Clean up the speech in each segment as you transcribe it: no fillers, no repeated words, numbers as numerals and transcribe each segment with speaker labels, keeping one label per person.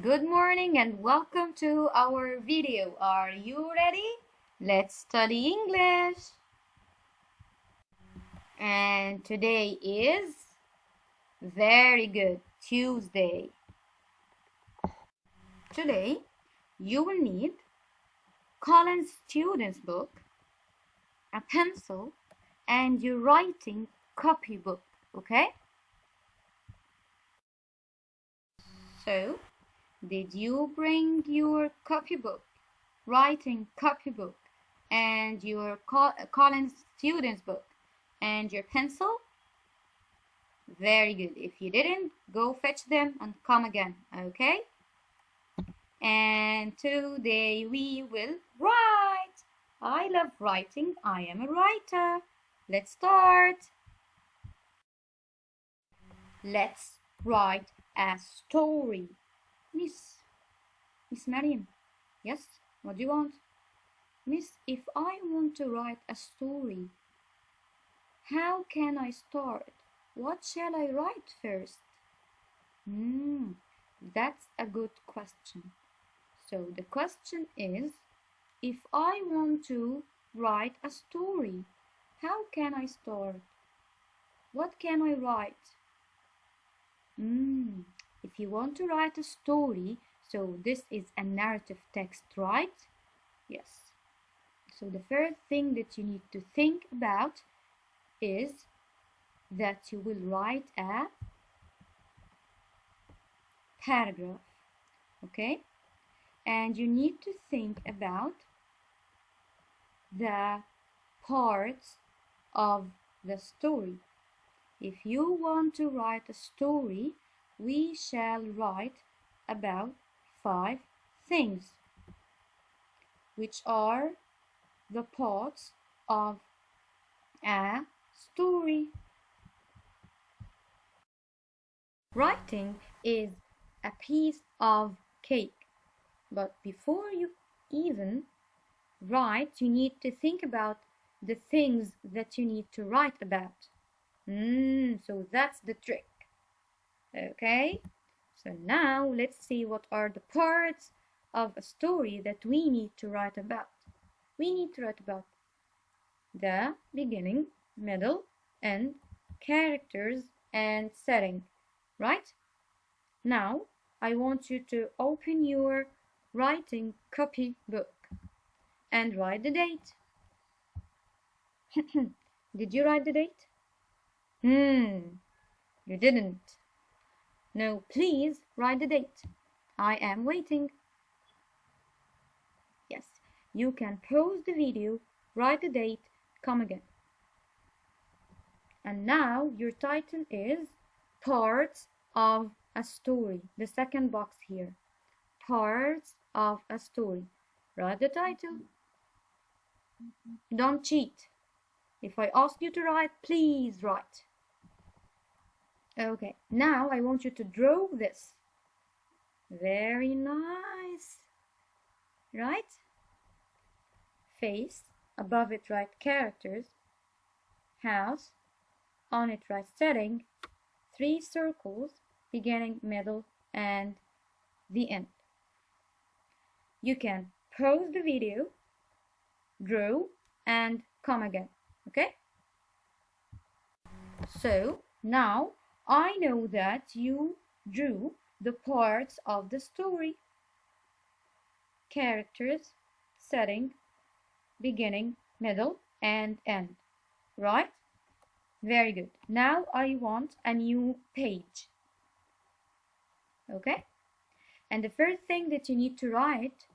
Speaker 1: Good morning and welcome to our video. Are you ready? Let's study English. And today is very good, Tuesday. Today you will need Colin's student's book, a pencil, and your writing copybook, okay? So, did you bring your copybook, writing copybook, and your Colin's student's book, and your pencil? Very good. If you didn't, go fetch them and come again, okay? And today we will write. I love writing. I am a writer. Let's start. Let's write a story. Ms.Mariam. Yes, what do you want? Miss, if I want to write a story, how can I start? What shall I write first? That's a good question. So the question is, if I want to write a story, how can I start? What can I write? If you want to write a story, so this is a narrative text, right? Yes. So the first thing that you need to think about is that you will write a paragraph, okay? And you need to think about the parts of the story. If you want to write a story, we shall write about 5 things, which are the parts of a story. Writing is a piece of cake, but before you even write, you need to think about the things that you need to write about. So that's the trick. Okay, so now let's see what are the parts of a story that we need to write about. We need to write about the beginning, middle, end, characters, and setting, right? Now, I want you to open your writing copybook and write the date. Did you write the date? You didn't. No, please write the date. I am waiting. Yes, you can pause the video, write the date, come again. And now your title is Parts of a Story. The second box here. Parts of a Story. Write the title. Don't cheat. If I ask you to write, please write. Okay, now I want you to draw this. Very nice. Right? Face, above it write characters. House, on it write setting. 3 circles, beginning, middle, and the end. You can pause the video, draw, and come again, okay? So now I know that you drew the parts of the story. Characters, setting, beginning, middle, and end, right? Very good. Now I want a new page. Okay? And the first thing that you need to write,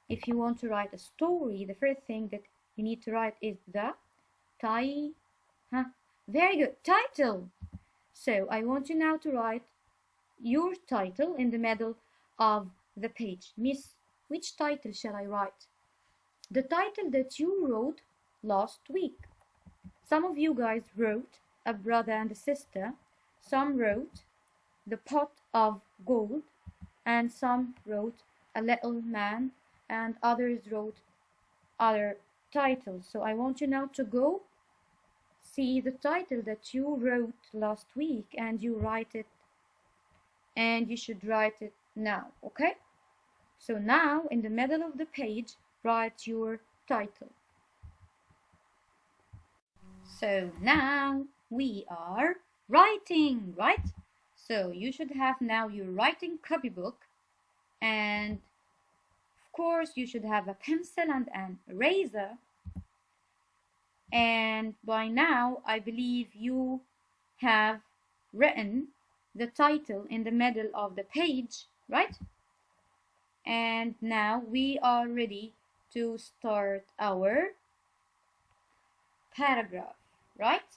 Speaker 1: if you want to write a story, the first thing that you need to write is the Very good. Title. So I want you now to write your title in the middle of the page. Miss, which title shall I write? The title that you wrote last week. Some of you guys wrote a brother and a sister. Some wrote the pot of gold, and some wrote a little man, and others wrote other titles. So I want you now to go see the title that you wrote last week and you write it and you should write it now, okay? So now in the middle of the page, write your title. So now we are writing, right? So you should have now your writing copybook, and of course you should have a pencil and an eraser. And by now I believe you have written the title in the middle of the page, right? And now we are ready to start our paragraph, right?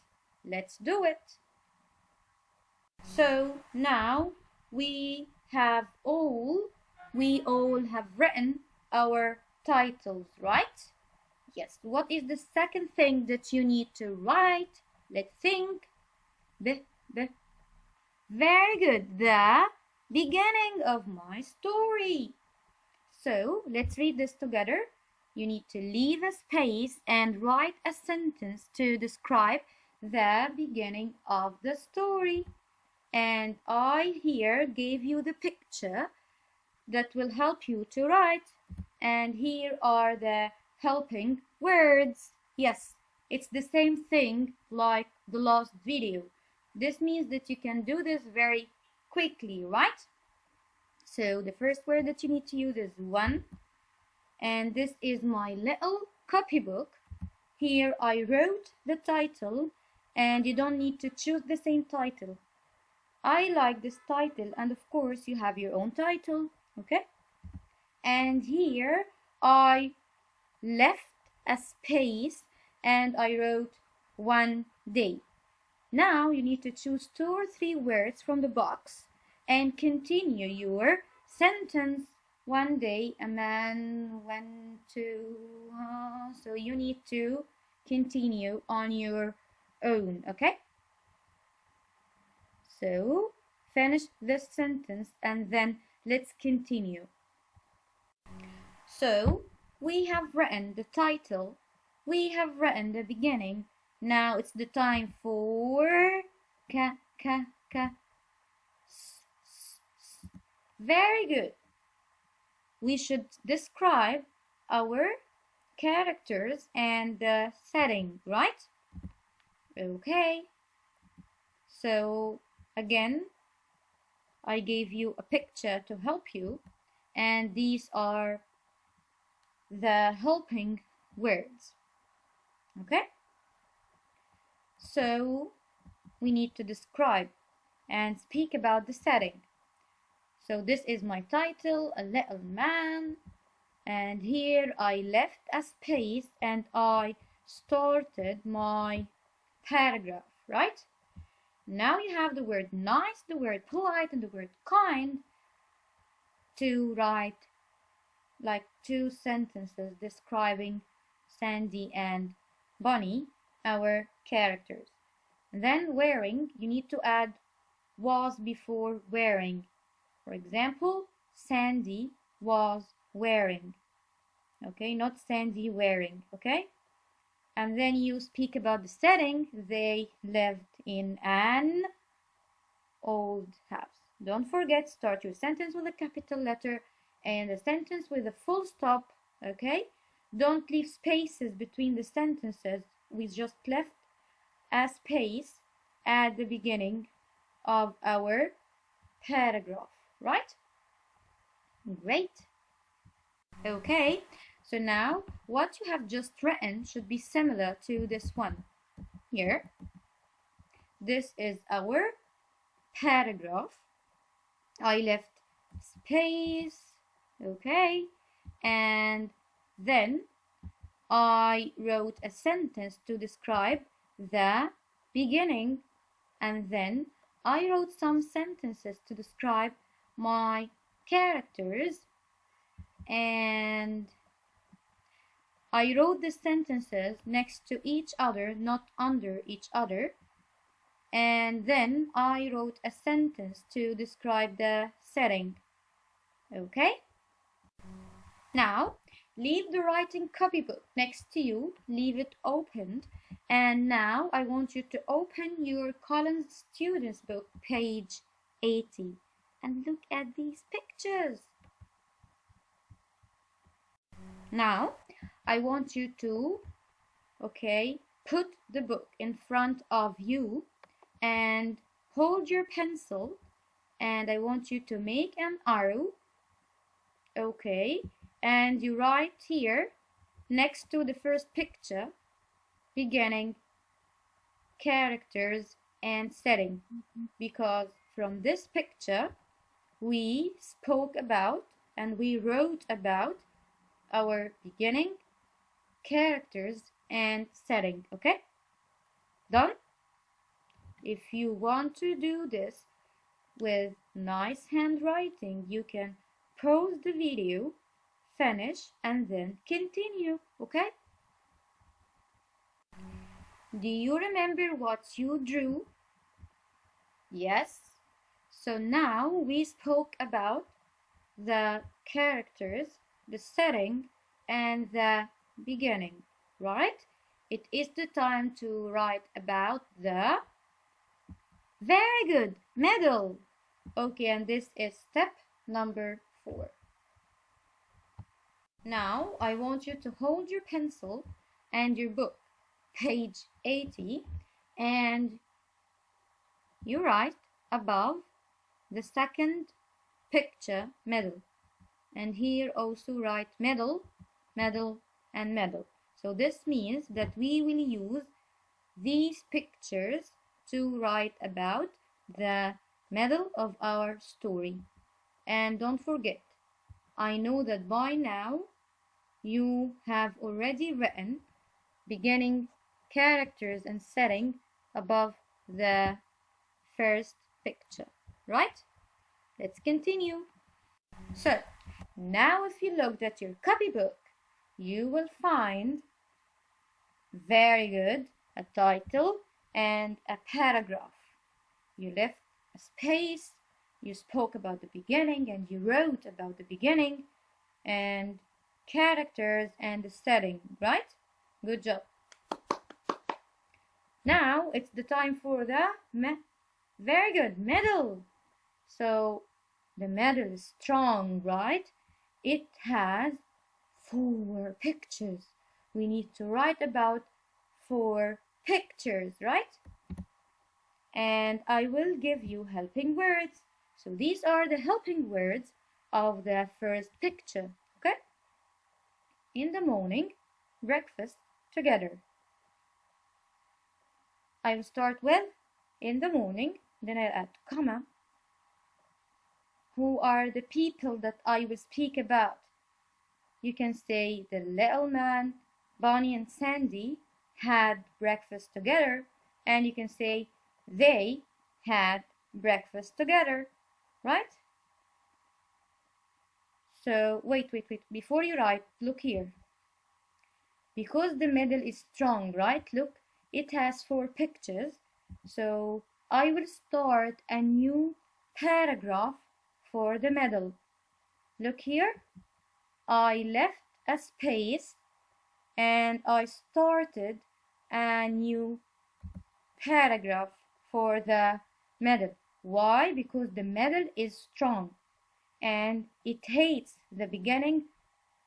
Speaker 1: Let's do it. So now we all have written our titles, right? Yes. What is the second thing that you need to write? Let's think. Very good. The beginning of my story. So let's read this together. You need to leave a space and write a sentence to describe the beginning of the story. And I here gave you the picture that will help you to write. And here are the helping words. Yes, it's the same thing like the last video. This means that you can do this very quickly, right? So the first word that you need to use is one. And this is my little copybook. Here I wrote the title, and you don't need to choose the same title. I like this title, and of course you have your own title, okay? And here I left a space and I wrote one day. Now you need to choose 2 or 3 words from the box and continue your sentence. One day a man went to... So you need to continue on your own, okay? So finish this sentence and then let's continue. So we have written the title, we have written the beginning. Now it's the time for Very good. We should describe our characters and the setting, right? Okay. So again, I gave you a picture to help you, and these are the helping words. Okay? So we need to describe and speak about the setting. So this is my title, A Little Man, and here I left a space and I started my paragraph, right? Now you have the word nice, the word polite, and the word kind to write like 2 sentences describing Sandy and Bunny, our characters. And then wearing, you need to add was before wearing. For example, Sandy was wearing. Okay, not Sandy wearing, okay? And then you speak about the setting. They lived in an old house. Don't forget, start your sentence with a capital letter and a sentence with a full stop, okay? Don't leave spaces between the sentences. We just left a space at the beginning of our paragraph, right? Great. Okay, so now what you have just written should be similar to this one here. This is our paragraph. I left space, okay, and then I wrote a sentence to describe the beginning, and then I wrote some sentences to describe my characters, and I wrote the sentences next to each other, not under each other. And then I wrote a sentence to describe the setting. Okay? Now, leave the writing copybook next to you. Leave it opened. And now I want you to open your Collins Students Book, page 80. and look at these pictures. Now, I want you to, put the book in front of you and hold your pencil, and I want you to make an arrow, and you write here next to the first picture, beginning, characters, and setting, because from this picture we spoke about and we wrote about our beginning, characters, and setting. Okay, done? If you want to do this with nice handwriting, you can pause the video, finish, and then continue. Okay, do you remember what you drew? Yes. So now we spoke about the characters, the setting, and the beginning, right? It is the time to write about the, very good, middle. Okay, and this is step number 4. Now I want you to hold your pencil and your book, page 80, and you write above the second picture, middle, and here also write middle, middle, and middle. So this means that we will use these pictures to write about the middle of our story. And don't forget, I know that by now you have already written beginning, characters, and setting above the first picture, right? Let's continue. So now if you looked at your copybook, you will find, very good, a title and a paragraph. You left a space, you spoke about the beginning, and you wrote about the beginning and characters and the setting, right? Good job. Now it's the time for the very good, middle. So the middle is strong, right? It has 4 pictures. We need to write about 4 pictures, right? And I will give you helping words. So these are the helping words of the first picture, okay? In the morning, breakfast together. I will start with in the morning, then I'll add comma. Who are the people that I will speak about? You can say the little man, Bonnie and Sandy had breakfast together, and you can say they had breakfast together, right? So wait, before you write, look here. Because the middle is strong, right? Look, it has 4 pictures. So I will start a new paragraph for the middle. Look here, I left a space and I started a new paragraph for the middle. Why? Because the middle is strong and it hates the beginning,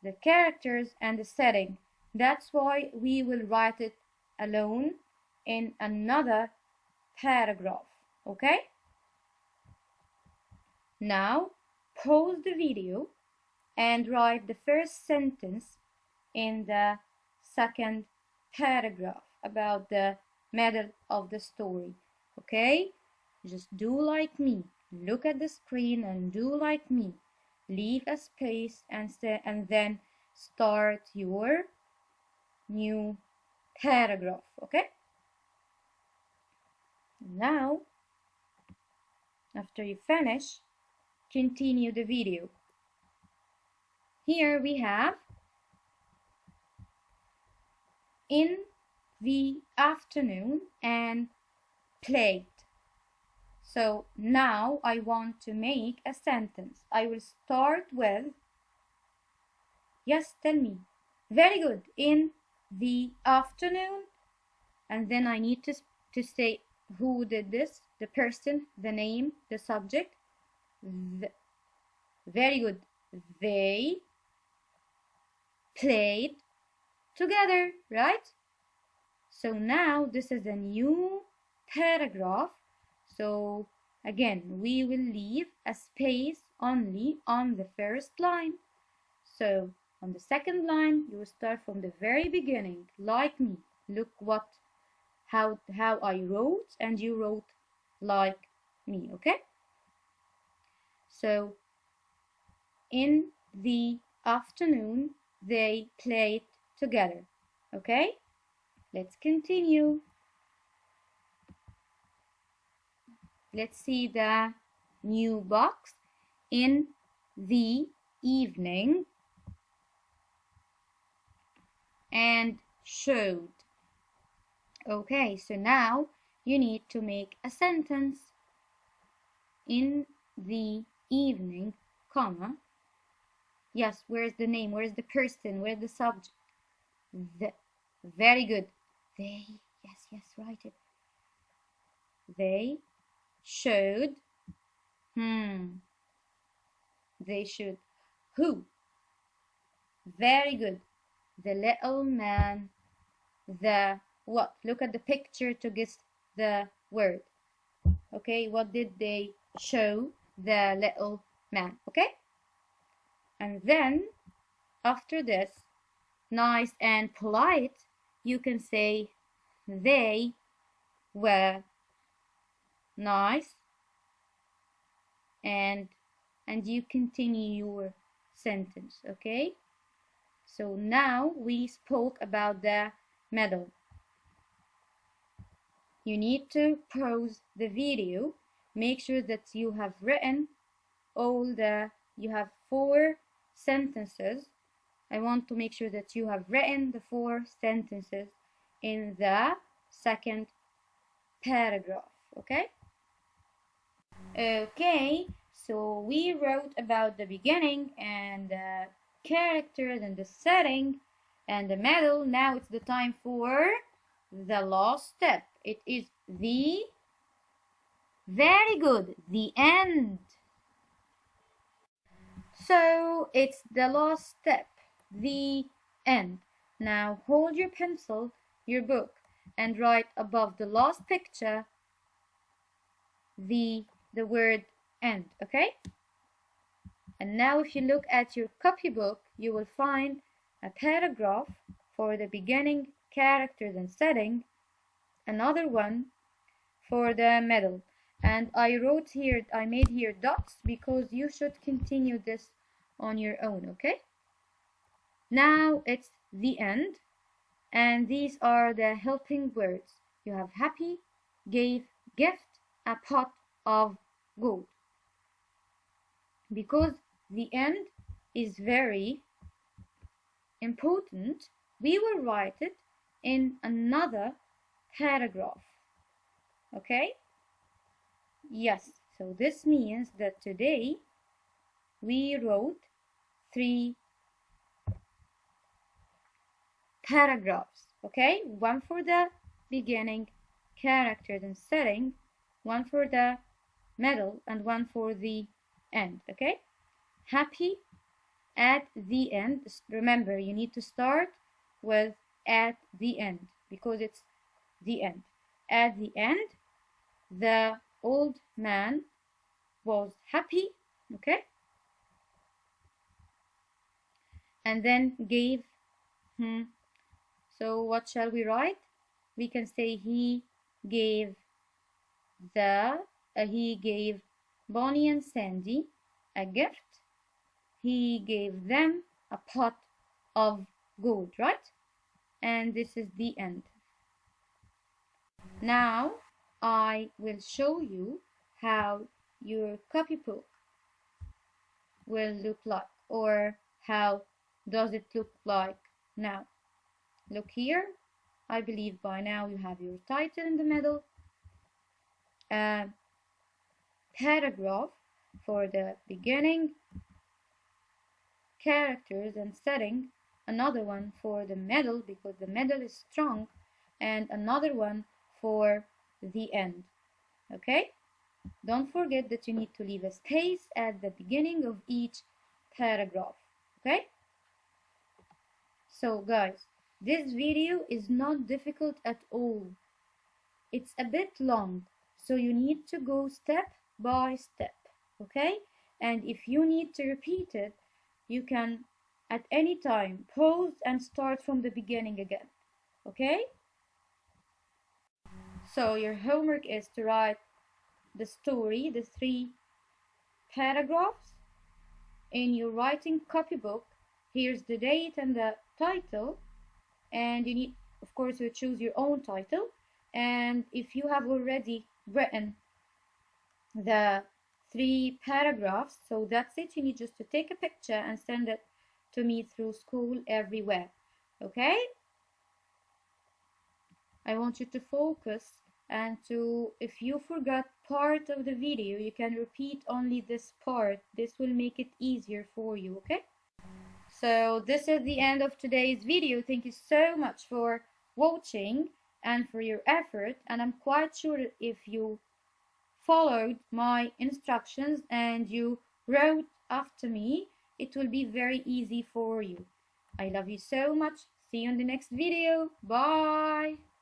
Speaker 1: the characters, and the setting. That's why we will write it alone in another paragraph, okay? Now pause the video and write the first sentence in the second paragraph about the middle of the story, okay? Just do like me. Look at the screen and do like me. Leave a space and then start your new paragraph, okay? Now, after you finish, continue the video. Here we have in the afternoon and played. So now I want to make a sentence. I will start with, yes, tell me. Very good. In the afternoon, and then I need to say who did this, the person, the name, the subject. Very good. They played together, right? So now this is a new paragraph. So again, we will leave a space only on the first line. So on the second line, you will start from the very beginning, like me. Look how I wrote, and you wrote like me, okay? So in the afternoon, they played together, okay? Let's continue. Let's see the new box. In the evening, and showed. Okay, so now you need to make a sentence. In the evening, comma. Yes, where's the name? Where's the person? Where's the subject? Very good. They, yes, write it. They showed. They should. Who? Very good. The little man. The what? Look at the picture to guess the word. Okay, what did they show the little man? Okay? And then, after this, nice and polite, you can say they were nice, and you continue your sentence, okay? So now we spoke about the medal. You need to pause the video, make sure that you have written you have 4 sentences. I want to make sure that you have written the 4 sentences in the second paragraph, okay? Okay, so we wrote about the beginning and the characters and the setting and the middle. Now it's the time for the last step. It is the very good, the end. So it's the last step, the end. Now hold your pencil, your book, and write above the last picture the word end, okay? And now if you look at your copybook, you will find a paragraph for the beginning, characters and setting, another one for the middle. And I made here dots because you should continue this on your own, okay? Now it's the end, and these are the helping words. You have happy, gave, gift, a pot of gold. Because the end is very important, we will write it in another paragraph, okay? Yes, so this means that today we wrote 3 paragraphs, okay? One for the beginning, characters and setting, one for the middle, and one for the end, okay? Happy at the end. Remember, you need to start with at the end because it's the end. At the end, the old man was happy, okay? And then gave, so what shall we write? We can say he gave Bonnie and Sandy a gift. He gave them a pot of gold, right? And this is the end. Now I will show you how your copybook will look like, or how does it look like now. Look here. I believe by now you have your title in the middle, a paragraph for the beginning, characters and setting, another one for the middle because the middle is strong, and another one for the end, okay? Don't forget that you need to leave a space at the beginning of each paragraph. Okay? So guys, this video is not difficult at all. It's a bit long, so you need to go step by step. Okay? And if you need to repeat it, you can at any time pause and start from the beginning again. Okay? So your homework is to write the story, the 3 paragraphs in your writing copybook. Here's the date and the title, and you need, of course, to choose your own title. And if you have already written the 3 paragraphs, so that's it. You need just to take a picture and send it to me through school everywhere. Okay? I want you to focus and to, if you forgot part of the video, you can repeat only this part. This will make it easier for you. Okay? So this is the end of today's video. Thank you so much for watching and for your effort, and I'm quite sure if you followed my instructions and you wrote after me, it will be very easy for you. I love you so much. See you in the next video. Bye.